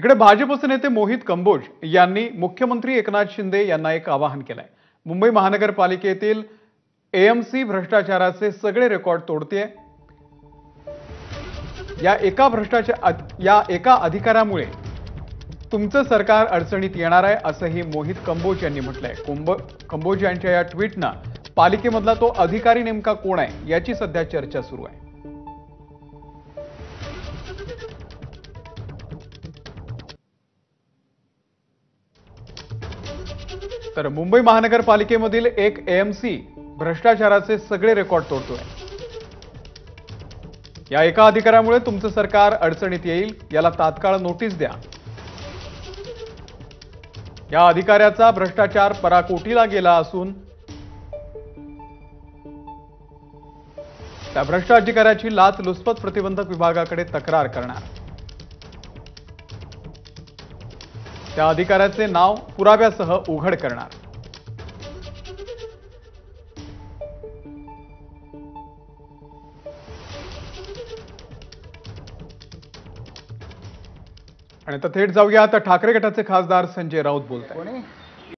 इकडे भाजपचे नेते मोहित कंबोज यांनी मुख्यमंत्री एकनाथ शिंदे यांना एक आवाहन केलंय। मुंबई महानगरपालिकेतील एएमसी भ्रष्टाचाराचे सगळे रेकॉर्ड तोडतेय। या एका अधिकाऱ्यामुळे तुमचं सरकार अडचणीत येणार आहे असंही मोहित कंबोज यांनी म्हटलंय। कंबोज यांच्या या ट्विटनं पालिकेमधला तो अधिकारी नेमका कोण आहे याची सध्या चर्चा सुरू आहे। तर मुंबई महानगरपालिकेमधील एक एएमसी भ्रष्टाचाराचे सगळे रेकॉर्ड तोडतोय। या एका अधिकाऱ्यामुळे तुमचं सरकार अडचणीत येईल, याला तात्काळ नोटीस द्या। या अधिकाऱ्याचा भ्रष्टाचार पराकोटीला गेला असून त्या भ्रष्ट अधिकाऱ्याची लाचलुचपत प्रतिबंधक विभागाकडे तक्रार करणार। त्या अधिकाऱ्याचे नाव पुराव्यासह उघड करणार। आणि आता थेट जाऊया, आता ठाकरे गटाचे खासदार संजय राऊत बोलतायत।